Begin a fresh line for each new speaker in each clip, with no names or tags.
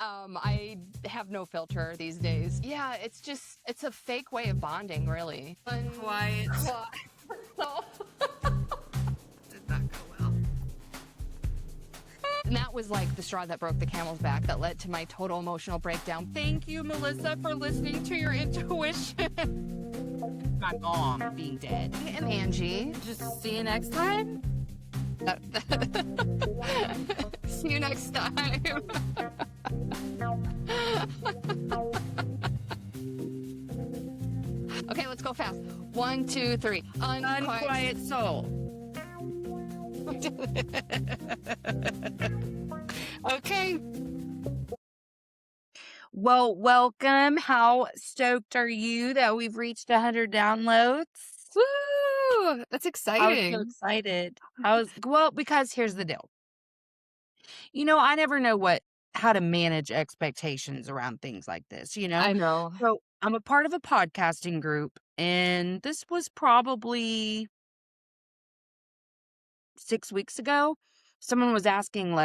I have no filter these days. Yeah, it's a fake way of bonding, really.
Quiet.
So,
Did not go well.
and that was like the straw that broke the camel's back that led to my total emotional breakdown. Thank you, Melissa, for listening to your intuition.
My mom being dead.
And Angie.
Just see you next time.
See you next time. Okay, let's go fast. 1, 2, 3.
Unquiet soul.
Okay.
Well, welcome. How stoked are you that we've reached 100 downloads?
Woo! That's
I
exciting.
was so excited. Because here's the deal. I never know how to manage expectations around things like this,
I know.
So I'm a part of a podcasting group, and this was probably 6 weeks ago. Someone was asking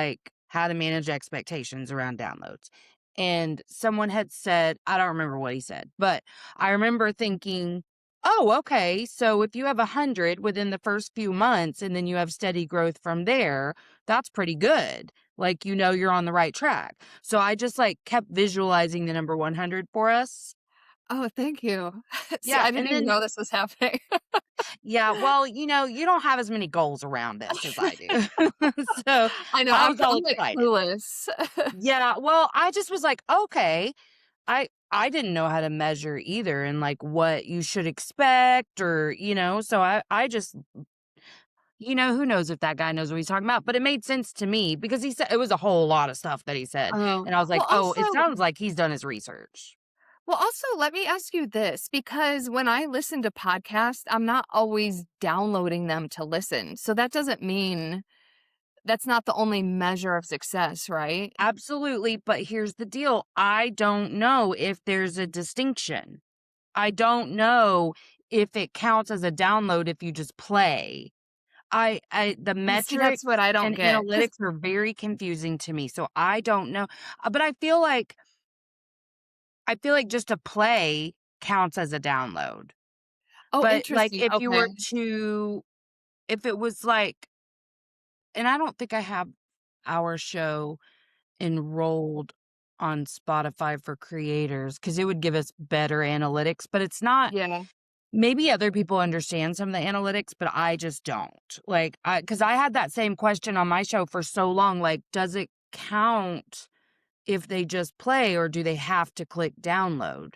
how to manage expectations around downloads. And someone had said, I don't remember what he said, but I remember thinking, oh, okay. So if you have 100 within the first few months and then you have steady growth from there, that's pretty good. You're on the right track. So I just kept visualizing the number 100 for us.
Oh, thank you. See,
Yeah,
I didn't
and
even
then
know this was happening.
Yeah, well, you don't have as many goals around this as I do. So
I know.
I
I'm,
was all
I'm like
excited.
clueless.
Yeah, well, I just was like, okay. I didn't know how to measure either and what you should expect or, so I just, who knows if that guy knows what he's talking about, but it made sense to me because he said it was a whole lot of stuff that he said.
Oh,
And I was like,
well,
oh, it
also,
sounds like he's done his research.
let me ask you this, because when I listen to podcasts, I'm not always downloading them to listen. So that doesn't mean that's not the only measure of success, right?
Absolutely. But here's the deal. I don't know if there's a distinction. I don't know if it counts as a download if you just play. The
And see,
metrics
that's what I don't
and
get. 'Cause
analytics are very confusing to me, so I don't know. But I feel like just a play counts as a download.
oh,
But
interesting. Okay.
if it was and I don't think I have our show enrolled on Spotify for creators because it would give us better analytics, but it's not.
Yeah.
Maybe other people understand some of the analytics, but I just don't. Because I had that same question on my show for so long. Does it count if they just play or do they have to click download?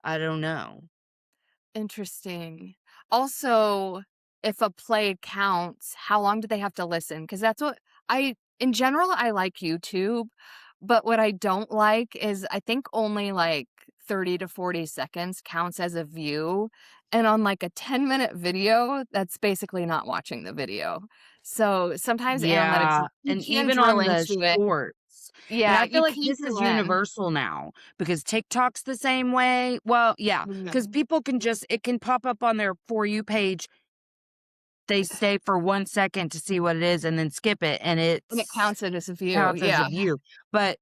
I don't know.
Interesting. Also, if a play counts, how long do they have to listen? Because in general, I like YouTube, but what I don't like is I think only 30 to 40 seconds counts as a view. And on a 10-minute video, that's basically not watching the video. So sometimes analytics,
Yeah,
you
and
can
even
drill
on the
into it.
shorts. And
Yeah,
I feel
you
like
can
this is
drill in.
universal now because TikTok's the same way. Well, yeah, because
Mm.
people it can pop up on their For You page. They stay for 1 second to see what it is and then skip it, and
And it
it's
counts it as a view.
counts as a
Yeah.
view, but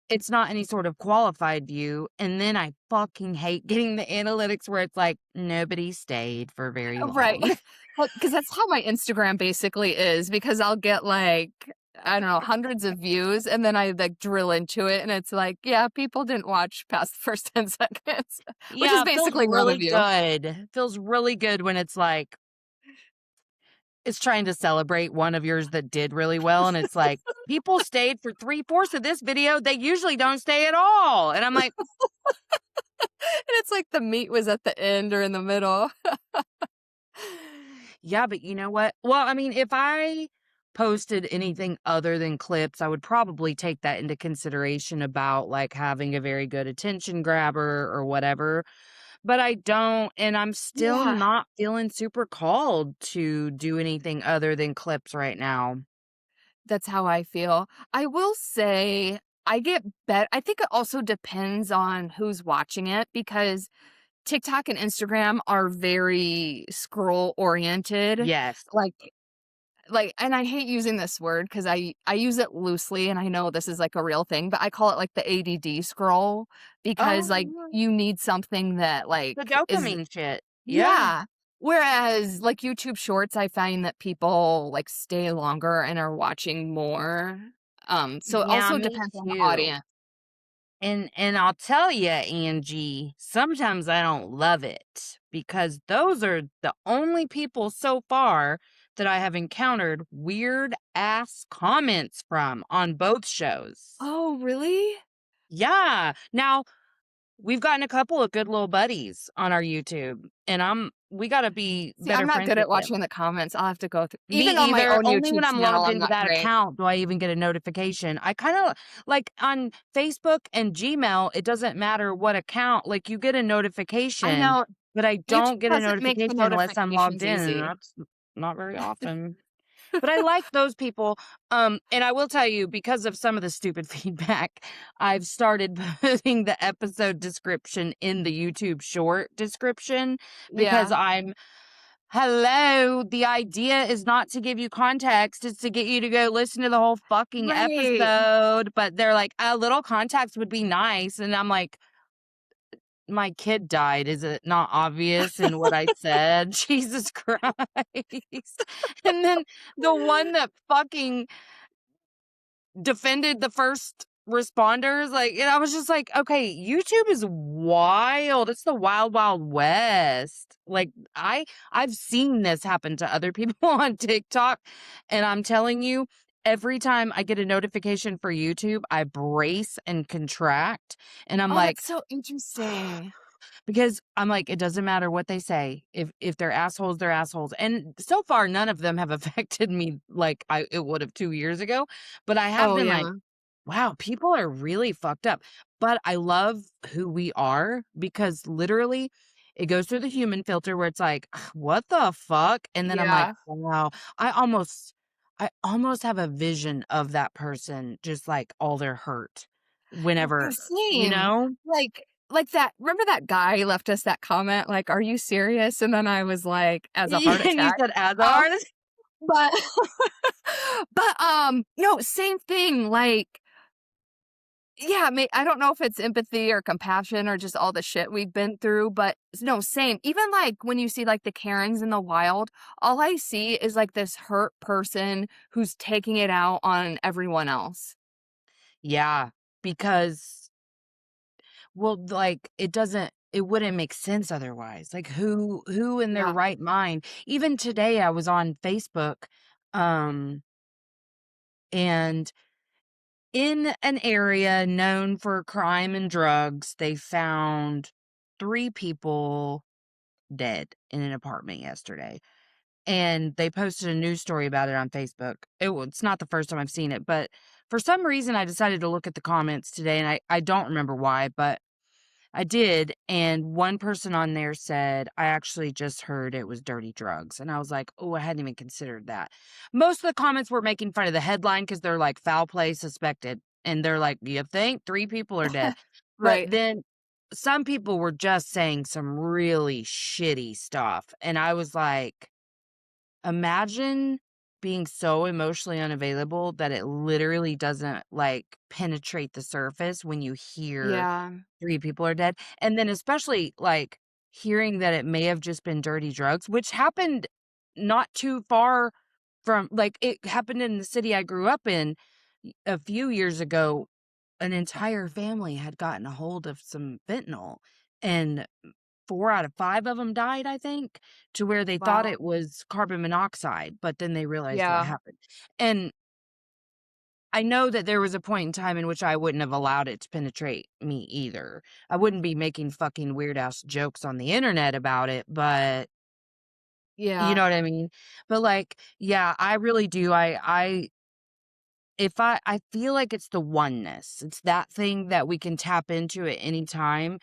it's not any sort of qualified view, and then I fucking hate getting the analytics where it's nobody stayed for very
Right.
long.
Well, because that's how my Instagram basically is, because I'll get I don't know, hundreds of views, and then I drill into it, and it's yeah, people didn't watch past the first 10 seconds, which is
Yeah, it feels
basically not a
really
view.
good. Feels really good when it's trying to celebrate one of yours that did really well, and it's people stayed for 3/4 of this video, they usually don't stay at all, and I'm like,
And it's the meat was at the end or in the middle.
yeah, but you know what? Well, I mean, if I posted anything other than clips, I would probably take that into consideration about having a very good attention grabber or whatever. But I don't, and I'm still
Yeah,
not feeling super called to do anything other than clips right now.
that's how I feel. I will say I get I think it also depends on who's watching it, because TikTok and Instagram are very scroll oriented.
Yes.
Like like, and I hate using this word because I use it loosely, and I know this is, like, a real thing, but I call it, like, the ADD scroll because,
Oh,
like,
yeah.
you need something that, like,
The
is
dopamine shit. Yeah.
yeah. Whereas, like, YouTube Shorts, I find that people, like, stay longer and are watching more. So it
Yeah,
also
me
depends on the
too.
audience.
And I'll tell you, Angie, sometimes I don't love it because those are the only people so far that I have encountered weird ass comments from on both shows.
Oh, really?
Yeah. Now, we've gotten a couple of good little buddies on our YouTube, and we got to be
See, I'm
better
not
friends
good
with
at
them.
watching the comments. I'll have to go through
Me
even on my
either.
own
Only when
YouTube
I'm
channel,
logged
I'm
into
not
that
great.
account do I even get a notification. I kind of like on Facebook and Gmail, it doesn't matter what account, like you get a
I
notification,
know
but I
YouTube
don't get a
doesn't make the
notification unless I'm logged
notifications
in, and
easy.
that's not very often. But I like those people. And I will tell you, because of some of the stupid feedback, I've started putting the episode description in the YouTube short description because
Yeah.
hello, the idea is not to give you context, it's to get you to go listen to the whole fucking
Right.
episode. But they're like, a little context would be nice. And I'm like, my kid died. Is it not obvious in what I said? Jesus Christ. And then the one that fucking defended the first responders, like, and I was just like, okay, YouTube is wild. It's the wild, wild west. Like, I've seen this happen to other people on TikTok, and I'm telling you, every time I get a notification for YouTube, I brace and contract, and I'm
Oh,
like,
that's so interesting.
because I'm like, it doesn't matter what they say. If they're assholes, they're assholes. And so far, none of them have affected me like it would have 2 years ago. But I have
Oh,
been like,
yeah.
wow, people are really fucked up. But I love who we are because literally it goes through the human filter where it's like, what the fuck? And then I'm like,
Yeah.
wow, I almost have a vision of that person, just like all their hurt
Oh,
whenever, you
same.
know?
Like that remember that guy left us that comment, like, "Are you serious?" And then I was like, "As a heart
And you
attack."
said as a
Um,
artist?
but no, same thing, like, yeah, I don't know if it's empathy or compassion or just all the shit we've been through, but no, same. Even, like, when you see, like, the Karens in the wild, all I see is, like, this hurt person who's taking it out on everyone else.
Yeah, because well, like, it wouldn't make sense otherwise. Like, who in their
Yeah.
right mind even today, I was on Facebook, um, and in an area known for crime and drugs, they found 3 people dead in an apartment yesterday, and they posted a news story about it on Facebook. It's not the first time I've seen it, but for some reason, I decided to look at the comments today, and I don't remember why, but I did, and one person on there said, "I actually just heard it was dirty drugs," and I was like, "Oh, I hadn't even considered that." Most of the comments were making fun of the headline because 'cause they're like, "Foul play suspected," and they're like, "You think 3 people are dead?" But
Right.
then some people were just saying some really shitty stuff, and I was like, imagine being so emotionally unavailable that it literally doesn't, like, penetrate the surface when you hear
Yeah.
3 people are dead, and then especially, like, hearing that it may have just been dirty drugs, which happened not too far from like, it happened in the city I grew up in a few years ago. An entire family had gotten a hold of some fentanyl, and 4 out of 5 of them died, I think, to where they thought
Wow.
it was carbon monoxide, but then they realized what
Yeah.
happened. And I know that there was a point in time in which I wouldn't have allowed it to penetrate me either. I wouldn't be making fucking weird ass jokes on the internet about it, but you
Yeah.
know what I mean? But, like, yeah, I really do. I feel like it's the oneness. It's that thing that we can tap into at any time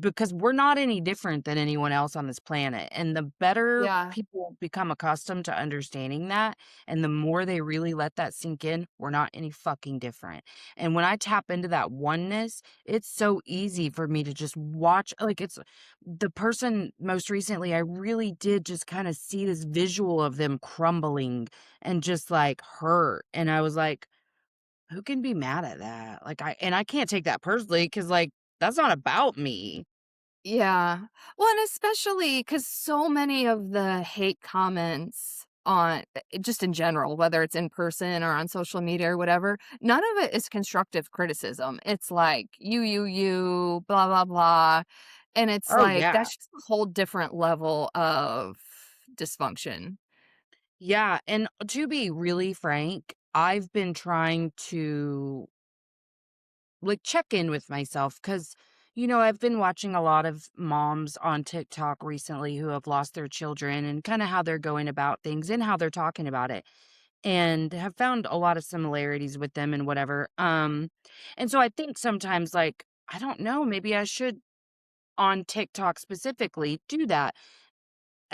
because we're not any different than anyone else on this planet. And the better
Yeah.
people become accustomed to understanding that, and the more they really let that sink in, we're not any fucking different. And when I tap into that oneness, it's so easy for me to just watch. Like, it's the person most recently, I really did just kind of see this visual of them crumbling and just like hurt. And I was like, who can be mad at that? Like, I can't take that personally because, like, that's not about me.
Yeah. Well, and especially because so many of the hate comments on just in general, whether it's in person or on social media or whatever, none of it is constructive criticism. It's like, you, blah, blah, blah. And it's
Oh,
like,
yeah.
that's just a whole different level of dysfunction.
Yeah, and to be really frank, I've been trying to, like, check in with myself because, I've been watching a lot of moms on TikTok recently who have lost their children and kinda how they're going about things and how they're talking about it, and have found a lot of similarities with them and whatever, and so I think sometimes, like, I don't know, maybe I should, on TikTok specifically, do that.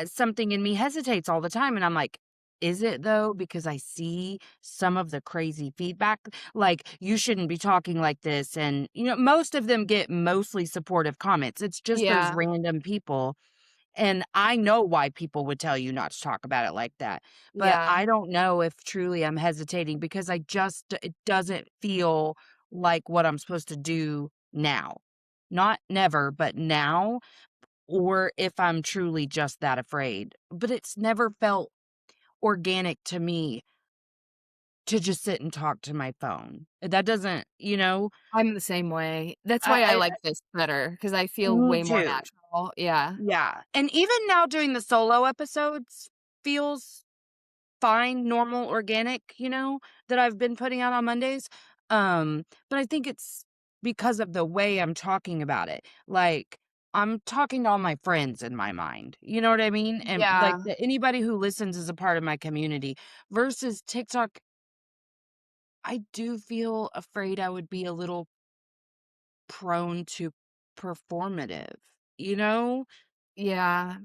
Something in me hesitates all the time, and I'm like, "Is it though?" Because I see some of the crazy feedback, like, "You shouldn't be talking like this," and, most of them get mostly supportive comments. It's just those
Yeah.
random people, and I know why people would tell you not to talk about it like that, but
Yeah.
I don't know if truly I'm hesitating because it doesn't feel like what I'm supposed to do now. Not never, but now, or if I'm truly just that afraid. But it's never felt organic to me to just sit and talk to my phone. That doesn't,
I'm the same way. That's why I
I
like this better because I feel
me
way more
too.
natural. Yeah.
Yeah. And even now doing the solo episodes feels fine, normal, organic, that I've been putting out on Mondays. But I think it's because of the way I'm talking about it. Like, I'm talking to all my friends in my mind. You know what I mean? And like
Yeah.
anybody who listens is a part of my community versus TikTok. I do feel afraid I would be a little prone to performative, you know?
Yeah.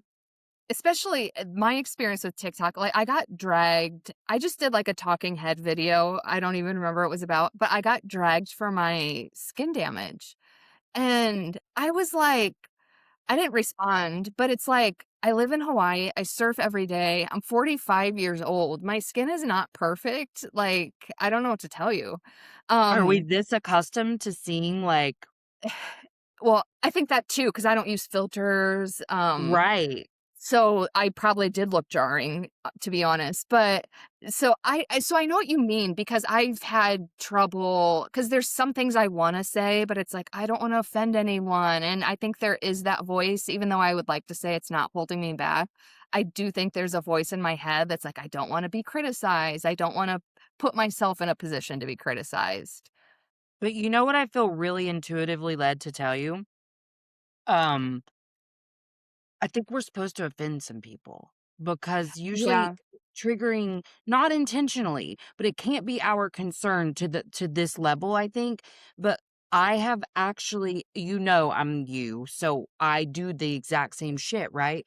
Especially, my experience with TikTok, like, I got dragged I just did, like, a talking head video, I don't even remember what it was about, but I got dragged for my skin damage, and I was like I didn't respond, but it's like, I live in Hawaii, I surf every day, I'm 45 years old, my skin is not perfect, like, I don't know what to tell you.
Are we
Um,
this accustomed to seeing like
well, I think that too because I don't use filters,
right?
so I probably did look jarring, to be honest, but so I know what you mean because I've had trouble because there's some things I wanna say, but it's like, I don't wanna offend anyone, and I think there is that voice, even though I would like to say it's not holding me back. I do think there's a voice in my head that's like, I don't wanna be criticized, I don't wanna put myself in a position to be criticized.
But you know what I feel really intuitively led to tell you? Um, I think we're supposed to offend some people because usually
Yeah,
triggering not intentionally, but it can't be our concern to this level, I think. But I have actually, I'm you, so I do the exact same shit, right?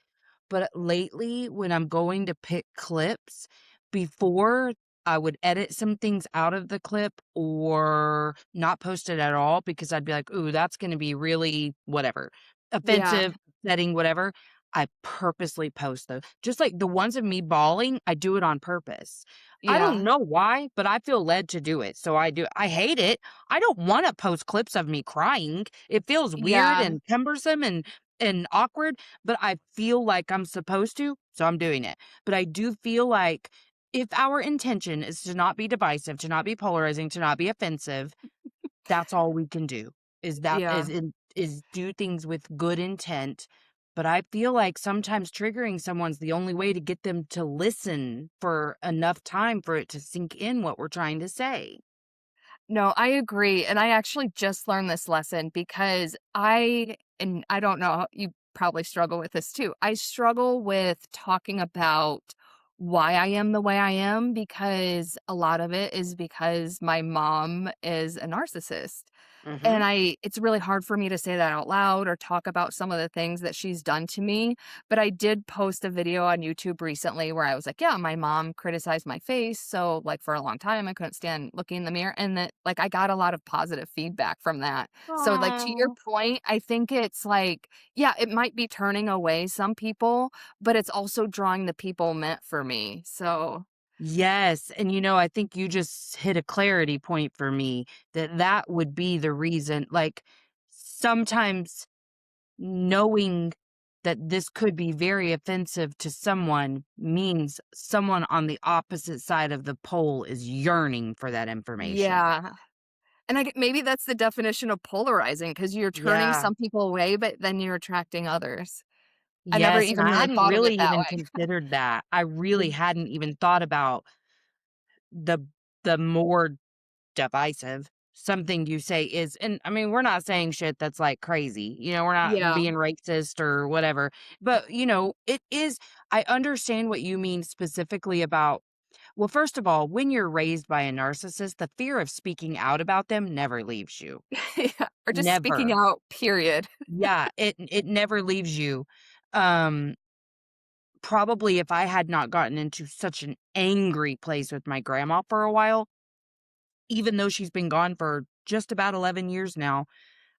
But lately when I'm going to pick clips, before I would edit some things out of the clip or not post it at all because I'd be like, "Ooh, that's going to be really whatever,
yeah,
offensive, setting, whatever." I purposely post those. Just like the ones of me bawling, I do it on purpose. I don't
yeah,
know why, but I feel led to do it. So I do. I hate it. I don't want to post clips of me crying. It feels weird
yeah.
and cumbersome and awkward, but I feel like I'm supposed to, so I'm doing it. But I do feel like if our intention is to not be divisive, to not be polarizing, to not be offensive, that's all we can do.
Yeah.
Is do things with good intent, but I feel like sometimes triggering someone's the only way to get them to listen for enough time for it to sink in what we're trying to say.
No, I agree, and I actually just learned this lesson because I don't know, you probably struggle with this too. I struggle with talking about why I am the way I am because a lot of it is because my mom is a narcissist. and
Mhm.
it's really hard for me to say that out loud or talk about some of the things that she's done to me, but I did post a video on YouTube recently where I was like, "Yeah, my mom criticized my face, so, like, for a long time, I couldn't stand looking in the mirror," and that like, I got a lot of positive feedback from that. So, like, to your
Aw.
point, I think it's like, yeah, it might be turning away some people, but it's also drawing the people meant for me, so
Yes, and, I think you just hit a clarity point for me that that would be the reason, like, sometimes knowing that this could be very offensive to someone means someone on the opposite side of the pole is yearning for that information.
yeah. And maybe that's the definition of polarizing because 'cause you're turning
Yeah.
some people away, but then you're attracting others. I never
Yes, and
even
I
really
hadn't
thought of it
really
that
even
way.
considered that. I really
Mm.
hadn't even thought about the more divisive something you say is, and I mean, we're not saying shit that's, like, crazy, we're not
Yeah.
being racist or whatever, but, it is. I understand what you mean specifically about, well, first of all, when you're raised by a narcissist, the fear of speaking out about them never leaves you.
Yeah, or just speaking
Never.
out, period.
Yeah, it never leaves you. Um, Probably if I had not gotten into such an angry place with my grandma for a while, even though she's been gone for just about 11 years now,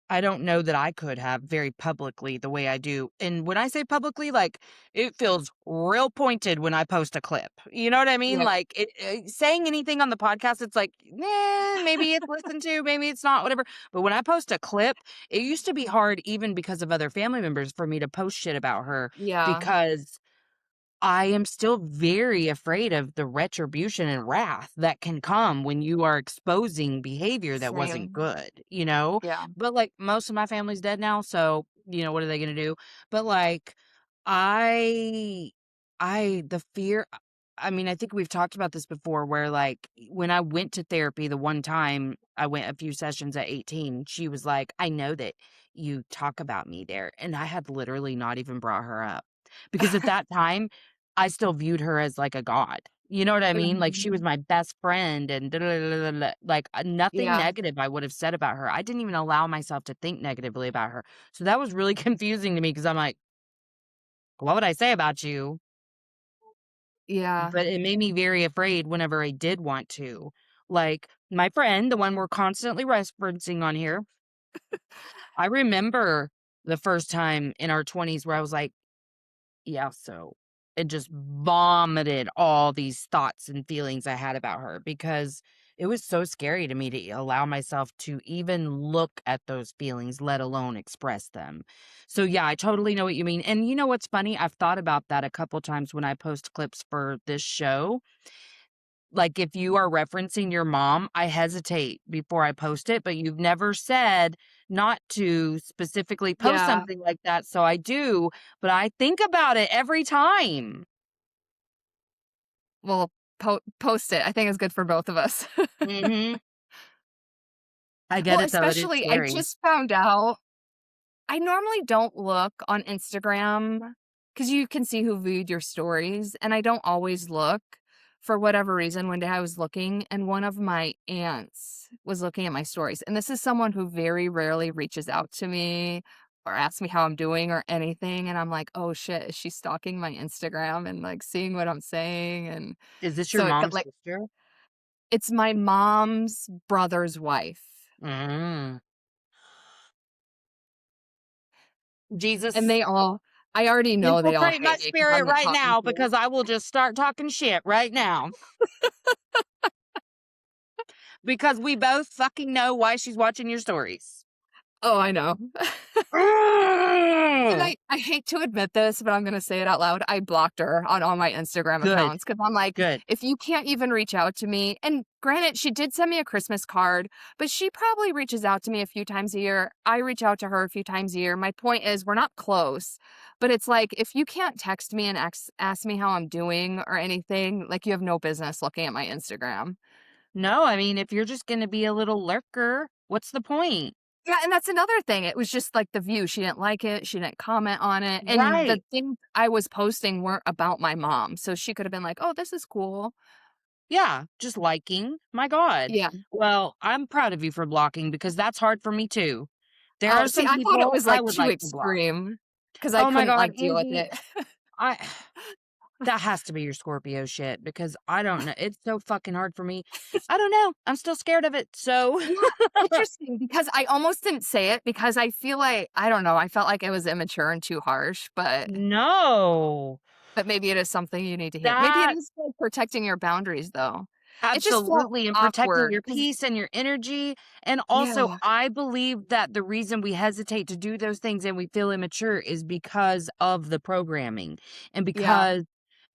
I don't know that I could have very publicly the way I do. And when I say publicly, like, it feels real pointed when I post a clip. You know what I mean?
Yeah.
Like, saying anything on the podcast, it's like, maybe it's listened to, maybe it's not, whatever. But when I post a clip, it used to be hard, even because of other family members, for me to post shit about her
Yeah.
because I am still very afraid of the retribution and wrath that can come when you are exposing behavior that wasn't
Same.
good?
Yeah.
But, like, most of my family's dead now, so, what are they gonna do? But, like, I the fear, I mean, I think we've talked about this before where, like, when I went to therapy the one time I went a few sessions at 18, she was like, "I know that you talk about me there," and I had literally not even brought her up. Because at that time, I still viewed her as like a god. You know what I mean? Like, she was
Mhm.
my best friend and like, nothing
Yeah.
negative I would have said about her. I didn't even allow myself to think negatively about her. So that was really confusing to me because 'cause I'm like, "What would I say about you?"
Yeah.
But it made me very afraid whenever I did want to. Like, my friend, the one we're constantly referencing on here, I remember the first time in our 20s where I was like, yeah, so it just vomited all these thoughts and feelings I had about her because it was so scary to me to allow myself to even look at those feelings, let alone express them. So, yeah, I totally know what you mean. And you know what's funny? I've thought about that a couple times when I post clips for this show. Like, if you are referencing your mom, I hesitate before I post it, but you've never said not to specifically post
Yeah.
something like that, so I do, but I think about it every time.
Well, post it. I think it's good for both of us.
Mhm. I get
Well,
it, though, it is
especially I
scary.
just found out I normally don't look on Instagram because you can see who viewed your stories, and I don't always look. For whatever reason, one day I was looking, and one of my aunts was looking at my stories, and this is someone who very rarely reaches out to me or asks me how I'm doing or anything, and I'm like, "Oh, shit, is she stalking my Instagram and, like, seeing what I'm saying?" And
Is this your
so it got,
mom's
like
sister?
it's my mom's brother's wife,
Mm.
and
Jesus,
I already know they all
infiltrate my
hate me because 'cause
spirit
I'm the
right
talking
now
point.
because I will just start talking shit right now because we both fucking know why she's watching your stories.
Oh, I know. And
Mm.
I hate to admit this, but I'm gonna say it out loud. I blocked her on all my Instagram
Good,
accounts because 'cause I'm like,
good.
if you can't even reach out to me and granted, she did send me a Christmas card, but she probably reaches out to me a few times a year. I reach out to her a few times a year. My point is we're not close, but it's like, if you can't text me and ask me how I'm doing or anything, like, you have no business looking at my Instagram.
No, I mean, if you're just gonna be a little lurker, what's the point?
Yeah, and that's another thing. It was just like the view. She didn't like it. She didn't comment on it. And the
Right.
things I was posting weren't about my mom. So she could have been like, oh, this is cool.
Yeah, just liking. My God.
Yeah.
Well, I'm proud of you for blocking because that's hard for me too. There
Oh,
are
see,
some
I thought it
people
was,
I
like,
would
too
like to block.
extreme because I
Oh my
couldn't,
God,
like, deal with
Angie,
it.
I that has to be your Scorpio shit because I don't know. It's so fucking hard for me. I don't know. I'm still scared of it. So
Yeah, interesting because I almost didn't say it because I feel like I don't know, I felt like it was immature and too harsh,
no.
but maybe it is something you need to hear. Maybe it
That
is, like, protecting your boundaries, though. It just felt
absolutely, and protecting
awkward
your
'cause
peace and your energy, and also,
yeah,
I believe that the reason we hesitate to do those things and we feel immature is because of the programming, and
yeah,
because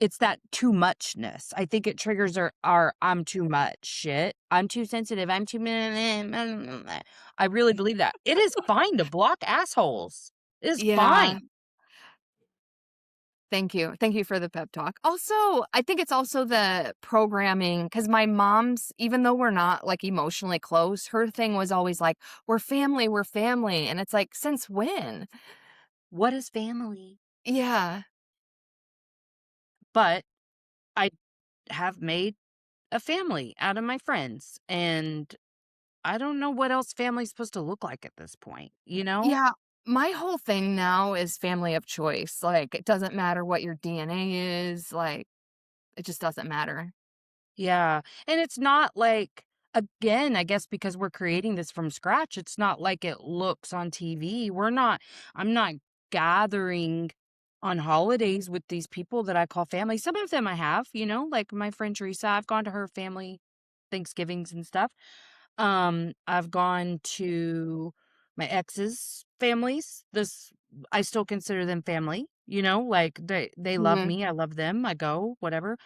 it's that too muchness. I think it triggers our "I'm too much" shit. "I'm too sensitive, I'm too meh, meh, meh, meh, meh." I really believe that. It is fine to block assholes. It is
yeah.
fine.
Thank you. Thank you for the pep talk. Also, I think it's also the programming because my mom's, even though we're not like emotionally close, her thing was always like, we're family. And it's like, since when?
What is family?
Yeah.
But I have made a family out of my friends, and I don't know what else family's supposed to look like at this point, you know?
Yeah. My whole thing now is family of choice. Like, it doesn't matter what your DNA is. Like, it just doesn't matter.
Yeah, and it's not like again, I guess because we're creating this from scratch, it's not like it looks on TV. I'm not gathering on holidays with these people that I call family. Some of them I have, like my friend Teresa, I've gone to her family Thanksgivings and stuff. I've gone to my ex's families. I still consider them family, like they love
Mhm.
me, I love them, I go, whatever.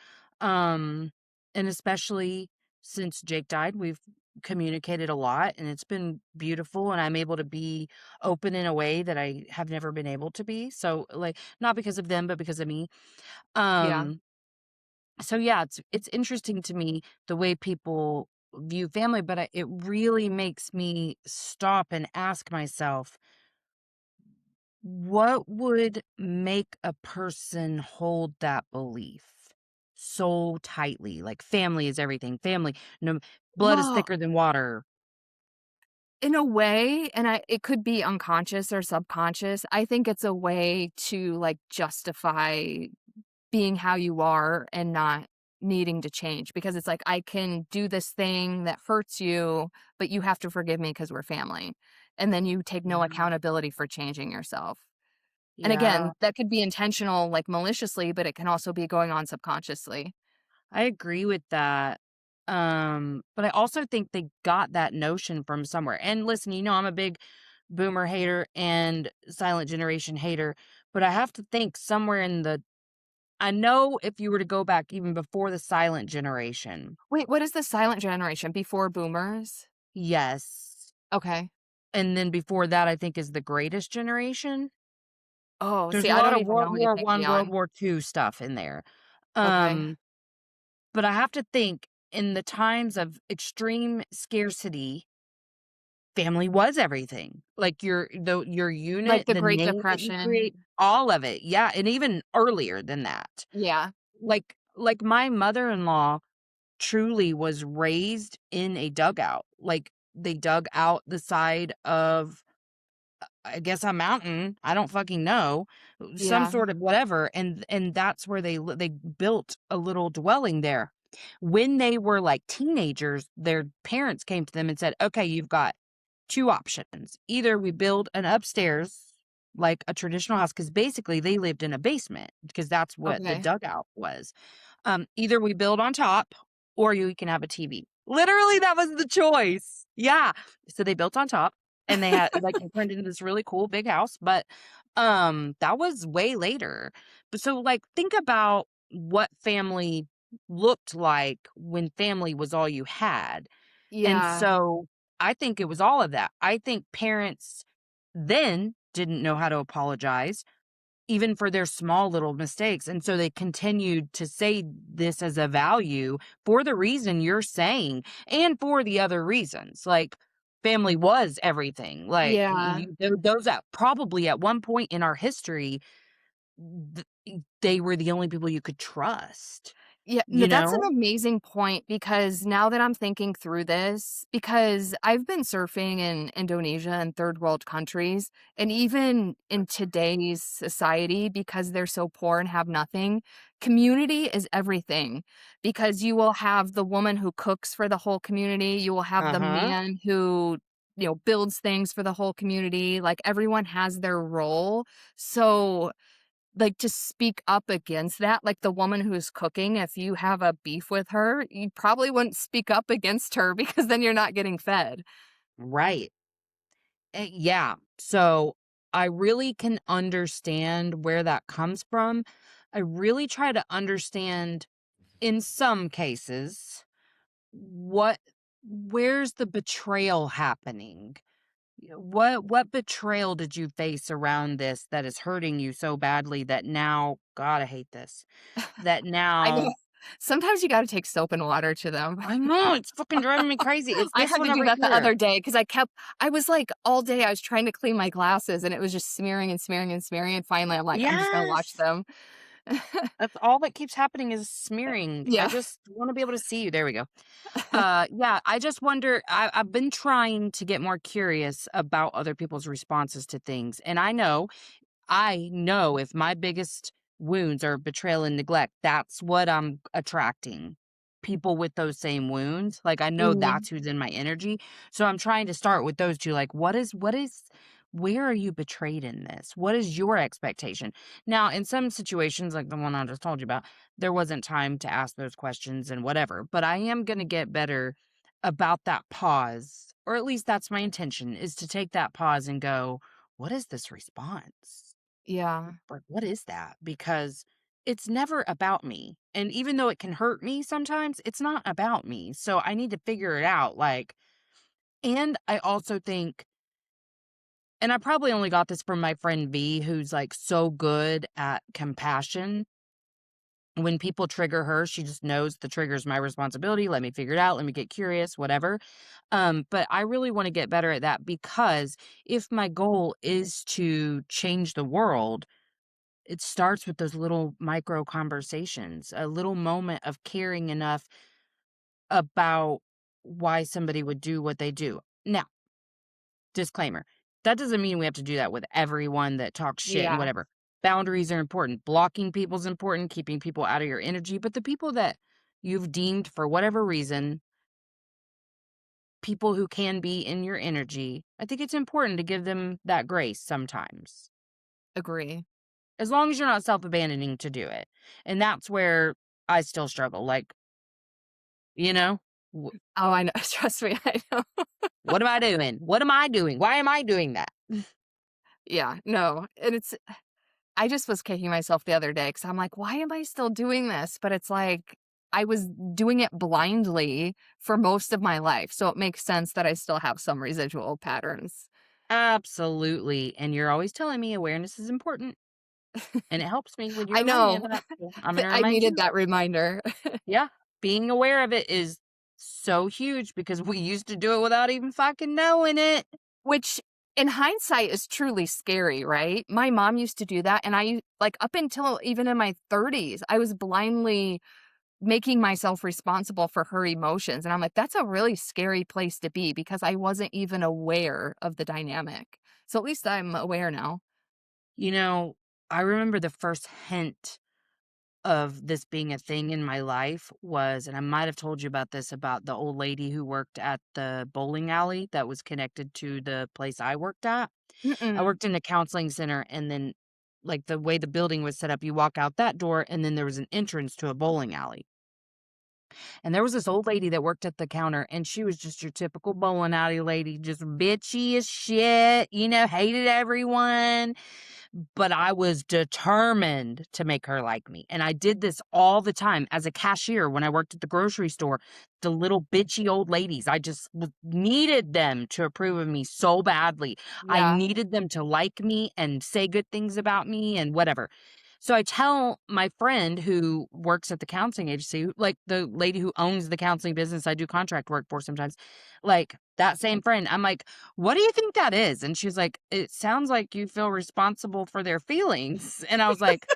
Um, and especially since Jake died, we've communicated a lot and it's been beautiful and I'm able to be open in a way that I have never been able to be. So like not because of them, but because of me.
Yeah.
Um so yeah, it's interesting to me the way people view family, but it really makes me stop and ask myself, what would make a person hold that belief so tightly? Like family is everything. Family, no blood is
Well,
thicker than water.
in a way, and it could be unconscious or subconscious. I think it's a way to like justify being how you are and not needing to change because it's like I can do this thing that hurts you, but you have to forgive me because we're family. And then you take no
Yeah.
accountability for changing yourself. And
Yeah,
again, that could be intentional, like maliciously, but it can also be going on subconsciously.
I agree with that. But I also think they got that notion from somewhere. And listen, I'm a big boomer hater and silent generation hater, but I have to think somewhere I know if you were to go back even before the silent generation.
Wait, what is the silent generation before boomers?
Yes.
Okay.
And then before that, I think is the greatest generation.
Oh,
There's
see,
a
I
lot
don't
of
even
World
know
War
anything
One, World
beyond.
War II stuff in there.
Okay.
Um, but I have to think in the times of extreme scarcity, family was everything. Like your
Like
unit,
the
the
Great
name that you create,
Depression.
all of it. Yeah, and even earlier than that.
Yeah.
Like my mother-in-law truly was raised in a dugout. Like they dug out the side of I guess a mountain, I don't fucking know, some
Yeah.
sort of whatever, and that's where they built a little dwelling there. When they were, like, teenagers, their parents came to them and said, "Okay, you've got 2 options. Either we build an upstairs, like a traditional house, because basically they lived in a basement, because that's what the
Okay.
dugout was. Either we build on top or you can have a TV. Literally, that was the choice. Yeah. So they built on top and they had like it turned into this really cool big house, but that was way later. But so like think about what family looked like when family was all you had. And
Yeah.
so I think it was all of that. I think parents then didn't know how to apologize even for their small little mistakes, and so they continued to say this as a value for the reason you're saying, and for the other reasons, like, family was everything, like,
Yeah.
you those that probably at one point in our history, they were the only people you could trust.
Yeah, no,
you
that's an
know?
amazing point because now that I'm thinking through this, because I've been surfing in Indonesia and third world countries, and even in today's society, because they're so poor and have nothing, community is everything. Because you will have the woman who cooks for the whole community, you will have the
Uh-huh.
man who, builds things for the whole community. Like everyone has their role. So like, to speak up against that, like the woman who's cooking, if you have a beef with her, you probably wouldn't speak up against her because then you're not getting fed.
Right. Yeah. So I really can understand where that comes from. I really try to understand in some cases what where's the betrayal happening? What betrayal did you face around this that is hurting you so badly that now, God, I hate this. That
I know.
now
Sometimes you gotta take soap and water to them.
I know it's fucking driving me crazy. It's
I
this
had
one
to do
over
that the
here.
other day because I was like, all day I was trying to clean my glasses and it was just smearing and smearing and smearing, and finally I'm like, "I'm just gonna wash
Yes.
them."
That's all that keeps happening is smearing. I
Yeah.
just want to be able to see you. There we go. Yeah, I just wonder. I've been trying to get more curious about other people's responses to things. And I know if my biggest wounds are betrayal and neglect, that's what I'm attracting. People with those same wounds. Like I know
Mhm.
that's who's in my energy. So I'm trying to start with those two. Like, where are you betrayed in this? What is your expectation? Now, in some situations, like the one I just told you about, there wasn't time to ask those questions and whatever. But I am gonna get better about that pause, or at least that's my intention, is to take that pause and go, what is this response?
Yeah,
Like, what is that? Because it's never about me. And even though it can hurt me sometimes, it's not about me. So I need to figure it out. Like, and I also think, and I probably only got this from my friend V, who's like so good at compassion. When people trigger her, she just knows the trigger is my responsibility. Let me figure it out. Let me get curious, whatever. But I really want to get better at that because if my goal is to change the world, it starts with those little micro conversations, a little moment of caring enough about why somebody would do what they do. Now, disclaimer, that doesn't mean we have to do that with everyone that talks shit and
yeah,
whatever. Boundaries are important. Blocking people's important, keeping people out of your energy. But the people that you've deemed for whatever reason, people who can be in your energy, I think it's important to give them that grace sometimes.
agree.
As long as you're not self-abandoning to do it. And that's where I still struggle, like, you know? "Wh
Oh, I know. Trust me, I know.
what am I doing? What am I doing? Why am I doing that?"
Yeah, no, and I just was kicking myself the other day because 'cause I'm like, "Why am I still doing this?" But it's like, I was doing it blindly for most of my life, so it makes sense that I still have some residual patterns.
Absolutely, and you're always telling me awareness is important, and it helps me when you
I
remind me of
know.
that, so I'm gonna
I
remind
needed
you.
that reminder.
Yeah, being aware of it is so huge because we used to do it without even fucking knowing it.
Which, in hindsight, is truly scary, right? My mom used to do that, and like, up until even in my 30s, I was blindly making myself responsible for her emotions, and I'm like, "That's a really scary place to be," because I wasn't even aware of the dynamic. So at least I'm aware now.
You know, I remember the first hint of this being a thing in my life was, and I might have told you about this, about the old lady who worked at the bowling alley that was connected to the place I worked at. I
Mm-mm.
worked in a counseling center, and then, like, the way the building was set up, you walk out that door, and then there was an entrance to a bowling alley. And there was this old lady that worked at the counter, and she was just your typical bowling alley lady, just bitchy as shit, hated everyone. But I was determined to make her like me, and I did this all the time as a cashier when I worked at the grocery store. The little bitchy old ladies, I just needed them to approve of me so badly. I
Yeah,
needed them to like me and say good things about me and whatever. So I tell my friend who works at the counseling agency, like the lady who owns the counseling business I do contract work for sometimes, like that same friend, I'm like, "What do you think that is?" And she's like, "It sounds like you feel responsible for their feelings." And I was like,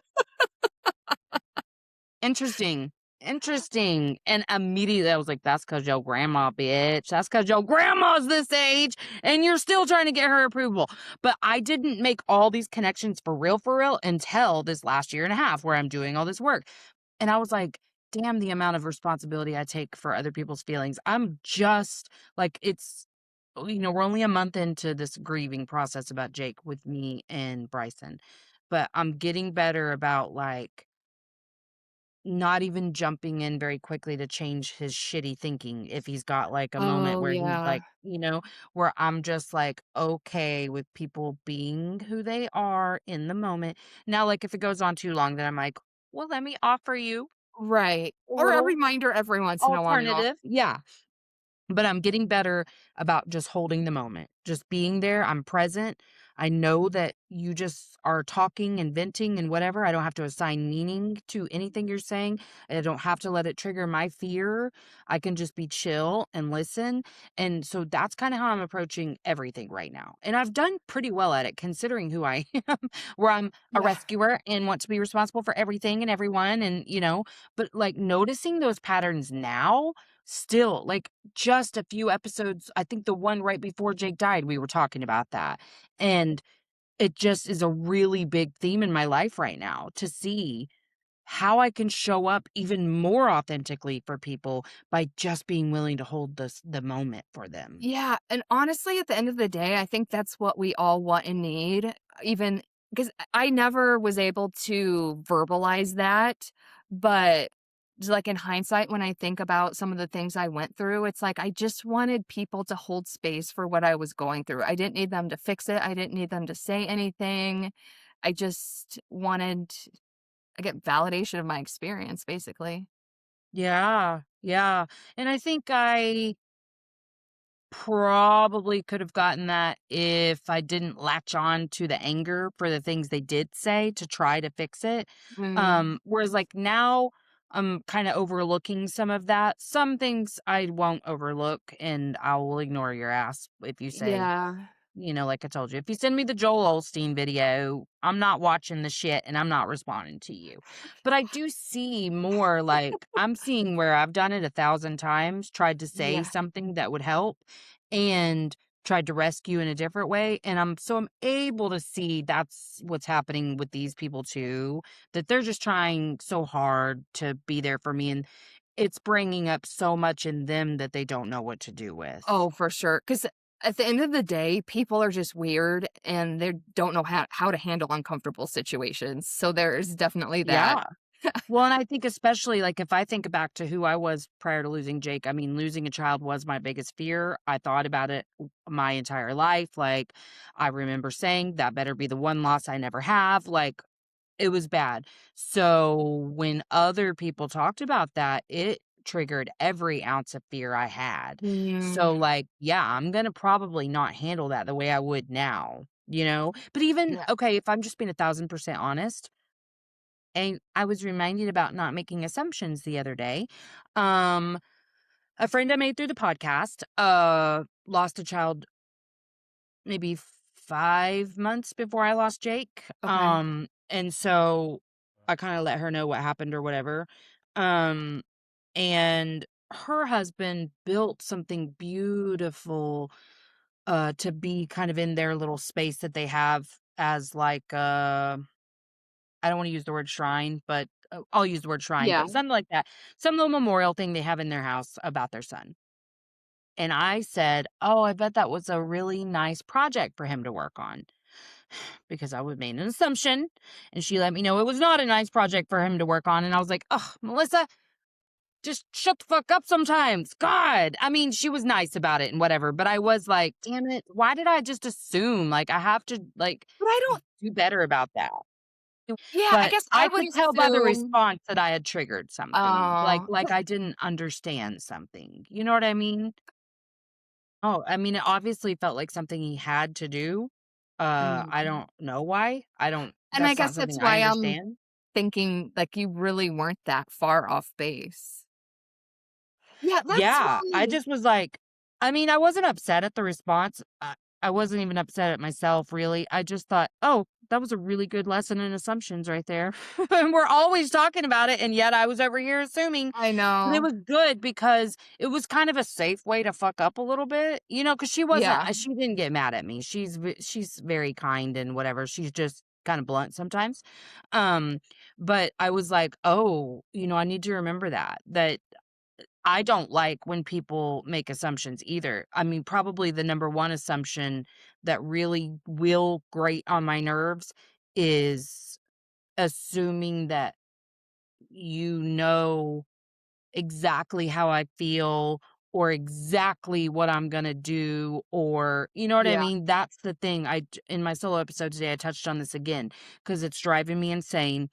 "Interesting." interesting. And immediately I was like, that's because your grandma, bitch. That's because your grandma's this age and you're still trying to get her approval. But I didn't make all these connections for real until this last year and a half where I'm doing all this work. And I was like, damn, the amount of responsibility I take for other people's feelings. I'm just like, we're only a month into this grieving process about Jake with me and Bryson, but I'm getting better about like, not even jumping in very quickly to change his shitty thinking if he's got, like, a moment
Oh,
where he's,
yeah.
like, where I'm just, like, okay with people being who they are in the moment. Now, like, if it goes on too long, then I'm like, "Well, let me offer you
Right.
a
Or a
little
reminder every once in a while.
alternative." Yeah. But I'm getting better about just holding the moment, just being there. I'm present. I know that you just are talking and venting and whatever. I don't have to assign meaning to anything you're saying. I don't have to let it trigger my fear. I can just be chill and listen. And so that's kind of how I'm approaching everything right now. And I've done pretty well at it considering who I am, where I'm a
Yeah.
rescuer and want to be responsible for everything and everyone. But like noticing those patterns now still like just a few episodes, I think the one right before Jake died, we were talking about that. And it just is a really big theme in my life right now to see how I can show up even more authentically for people by just being willing to hold the moment for them.
Yeah, and honestly, at the end of the day, I think that's what we all want and need, even because I never was able to verbalize that, but just like in hindsight, when I think about some of the things I went through, it's like I just wanted people to hold space for what I was going through. I didn't need them to fix it. I didn't need them to say anything. I just wanted I get validation of my experience, basically.
Yeah. Yeah. And I think I probably could have gotten that if I didn't latch on to the anger for the things they did say to try to fix it.
Mm,
Whereas like now I'm kind of overlooking some of that. Some things I won't overlook and I will ignore your ass if you say,
yeah.
like I told you, if you send me the Joel Olstein video, I'm not watching the shit and I'm not responding to you. But I do see more like I'm seeing where I've done it 1,000 times, tried to say
Yeah.
something that would help and tried to rescue in a different way. And I'm able to see that's what's happening with these people too, that they're just trying so hard to be there for me. And it's bringing up so much in them that they don't know what to do with.
Oh, for sure. Because at the end of the day, people are just weird and they don't know how to handle uncomfortable situations. So there's definitely that.
Yeah. Well, and I think especially, like, if I think back to who I was prior to losing Jake, I mean, losing a child was my biggest fear. I thought about it my entire life. Like, I remember saying, "That better be the one loss I never have." Like, it was bad. So, when other people talked about that, it triggered every ounce of fear I had.
Mm,
So, like, yeah, I'm gonna probably not handle that the way I would now, you know? But even
yeah.
okay, if I'm just being 1,000% honest, and I was reminded about not making assumptions the other day. Um, a friend I made through the podcast, lost a child maybe 5 months before I lost Jake.
Okay.
And so I kind of let her know what happened or whatever. Um, and her husband built something beautiful to be kind of in their little space that they have as like I don't wanna use the word shrine, but I'll use the word shrine,
Yeah.
but something like that. Some little memorial thing they have in their house about their son. And I said, "Oh, I bet that was a really nice project for him to work on," because I would made an assumption, and she let me know it was not a nice project for him to work on, and I was like, "Ugh, Melissa, just shut the fuck up sometimes. God." I mean, she was nice about it and whatever, but I was like, "Damn it, why did I just assume? Like, I have to, like,
But I don't,
do better about that."
yeah, I
But
guess I
I
would
could tell by the
assume,
response that I had triggered something, like
but
I didn't understand something, you know what I mean? Oh, I mean, it obviously felt like something he had to do. I
mm.
don't know why. I don't
And I
That's not
guess that's
something I
why I'm
understand.
thinking like you really weren't that far off base. Yeah, that's
Yeah, I
why.
just was like I mean, I wasn't upset at the response. I wasn't even upset at myself really. I just thought, "Oh, that was a really good lesson in assumptions right there. And we're always talking about it, and yet I was over here assuming.
I
But it
know.
was good because it was kind of a safe way to fuck up a little bit, because she wasn't
Yeah.
she didn't get mad at me. She's very kind and whatever. She's just kind of blunt sometimes. Um, but I was like, "Oh, I need to remember that I don't like when people make assumptions either." I mean, probably the number one assumption that really will grate on my nerves is assuming that you know exactly how I feel or exactly what I'm gonna do, or you know what I
Yeah.
mean? That's the thing. In my solo episode today, I touched on this again because it's driving me insane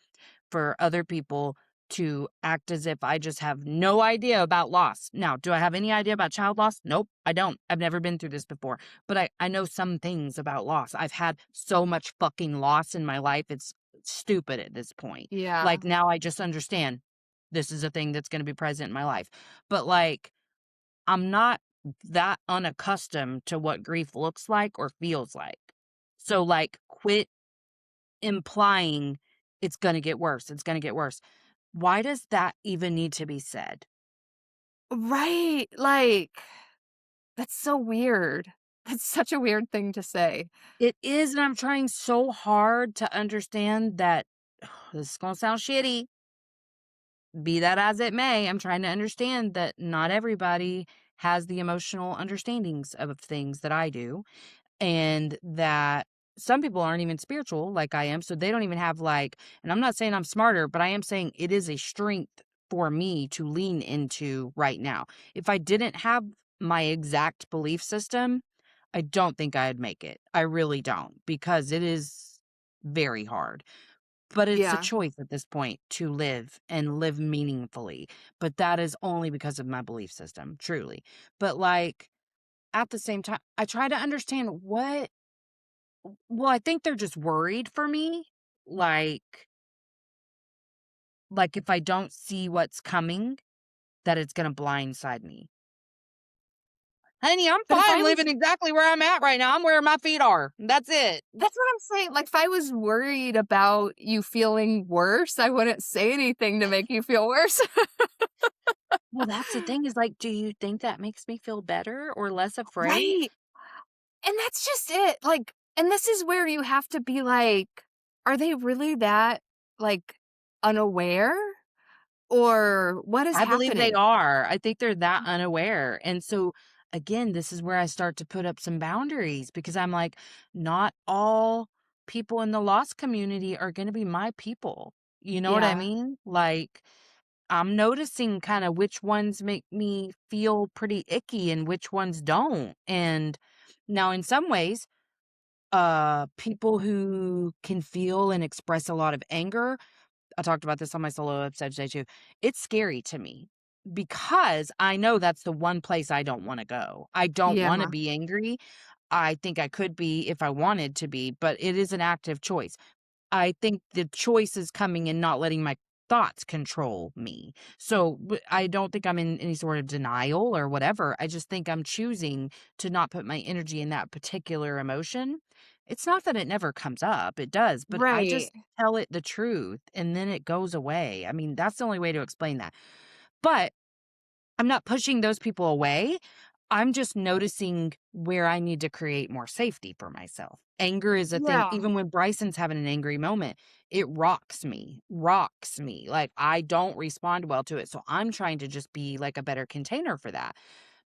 for other people to act as if I just have no idea about loss. Now, do I have any idea about child loss? Nope, I don't. I've never been through this before, but I know some things about loss. I've had so much fucking loss in my life. It's stupid at this point.
Yeah.
Like now I just understand this is a thing that's going to be present in my life. But like I'm not that unaccustomed to what grief looks like or feels like. So like quit implying it's gonna get worse, it's gonna get worse. Why does that even need to be said?
Right. Like, that's so weird. That's such a weird thing to say.
It is, and I'm trying so hard to understand that this is gonna sound shitty, be that as it may, I'm trying to understand that not everybody has the emotional understandings of things that I do. And that some people aren't even spiritual like I am, so they don't even have and I'm not saying I'm smarter, but I am saying it is a strength for me to lean into right now. If I didn't have my exact belief system, I don't think I'd make it. I really don't, because it is very hard. But it's a
Yeah.
choice at this point to live and live meaningfully. But that is only because of my belief system, truly. But at the same time, I try to understand I think they're just worried for me, like if I don't see what's coming, that it's gonna blindside me. Honey, I'm
But if
fine
I was
living exactly where I'm at right now. I'm where my feet are. That's it.
That's what I'm saying. Like, if I was worried about you feeling worse, I wouldn't say anything to make you feel worse.
Well, that's the thing is do you think that makes me feel better or less afraid?
Right. And that's just it. Like, and this is where you have to be like, are they really that, like, unaware? Or what is
I believe they
happening?
are. I think they're that unaware. And so, again, this is where I start to put up some boundaries because I'm like, not all people in the lost community are going to be my people. You know what I
Yeah.
mean? I'm noticing kind of which ones make me feel pretty icky and which ones don't. And now, in some ways, people who can feel and express a lot of anger, I talked about this on my solo episode today too. It's scary to me because I know that's the one place I don't want to go. I don't want to
Yeah.
be angry. I think I could be if I wanted to be, but it is an active choice. I think the choice is coming in not letting my thoughts control me. So I don't think I'm in any sort of denial or whatever. I just think I'm choosing to not put my energy in that particular emotion. It's not that it never comes up, it does, but I
Right.
just tell it the truth and then it goes away. I mean, that's the only way to explain that. But I'm not pushing those people away. I'm just noticing where I need to create more safety for myself. Anger is a thing.
Yeah.
Even when Bryson's having an angry moment, it rocks me, rocks me. Like I don't respond well to it. So I'm trying to just be like a better container for that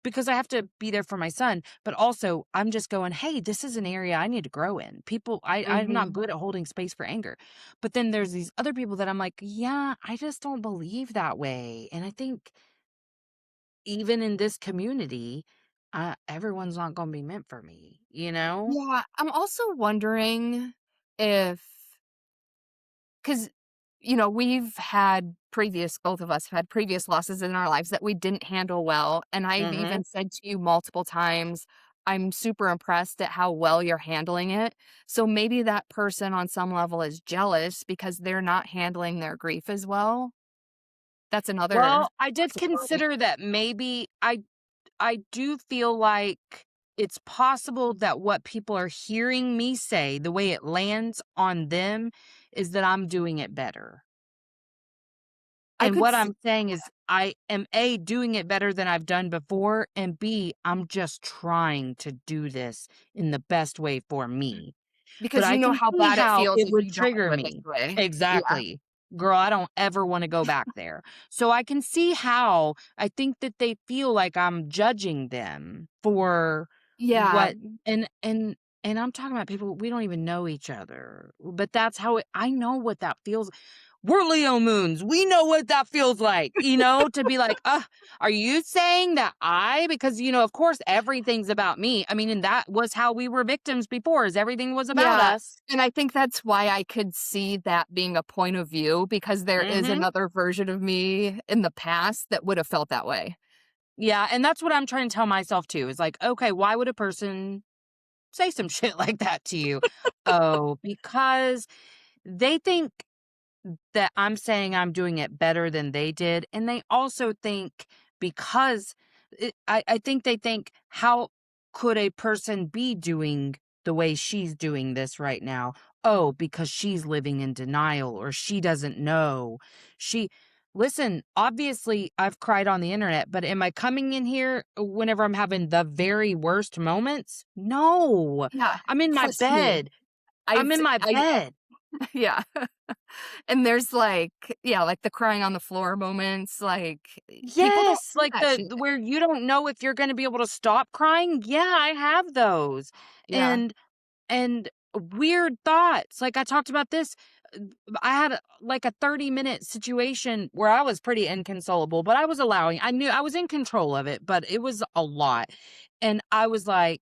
because I have to be there for my son. But also, I'm just going, hey, this is an area I need to grow in. I'm not
Mhm.
good at holding space for anger. But then there's these other people that I'm like, yeah, I just don't believe that way. And I think even in this community, everyone's not gonna be meant for me, you know?
Yeah. I'm also wondering if, because, we've had both of us have had previous losses in our lives that we didn't handle well. And I've
Mhm.
even said to you multiple times, I'm super impressed at how well you're handling it. So maybe that person on some level is jealous because they're not handling their grief as well. That's another
Well, I did
possibility.
consider that maybe I do feel like it's possible that what people are hearing me say, the way it lands on them, is that I'm doing it better.
I
And
could
what
see
I'm saying is I am A, doing it better than I've done before, and B, I'm just trying to do this in the best way for me. But
because
I
you know
can
how
see
bad it
how
feels
it
if
would
you don't
trigger
do it this
me.
way. Yeah.
Exactly. Girl, I don't ever wanna go back there. So I can see how I think that they feel like I'm judging them for
Yeah.
what and and I'm talking about people we don't even know each other, but that's how I know what that feels. We're Leo moons. We know what that feels like, to be like, are you saying that because, of course, everything's about me. I mean, and that was how we were victims before, is everything was about
Yeah,
us.
and I think that's why I could see that being a point of view because there is
Mhm.
another version of me in the past that would have felt that way.
Yeah, and that's what I'm trying to tell myself too. Is like, okay, why would a person say some shit like that to you? Oh, because they think that I'm saying I'm doing it better than they did, and they also think because I think they think, "How could a person be doing the way she's doing this right now? Oh, because she's living in denial or she doesn't know." She Listen, obviously, I've cried on the internet, but am I coming in here whenever I'm having the very worst moments? No.
Yeah,
I'm in my
trust me.
bed. I'm
I've
in my
I
bed.
yeah, and there's, like yeah, like, the crying on the floor moments, like, people don't
Yes,
do
like
that shit.
where you don't know if you're gonna be able to stop crying. Yeah, I have those.
Yeah.
And weird thoughts. Like I talked about this. uh, I had like a 30-minute situation where I was pretty inconsolable, but I knew I was in control of it, but it was a lot. And I was like,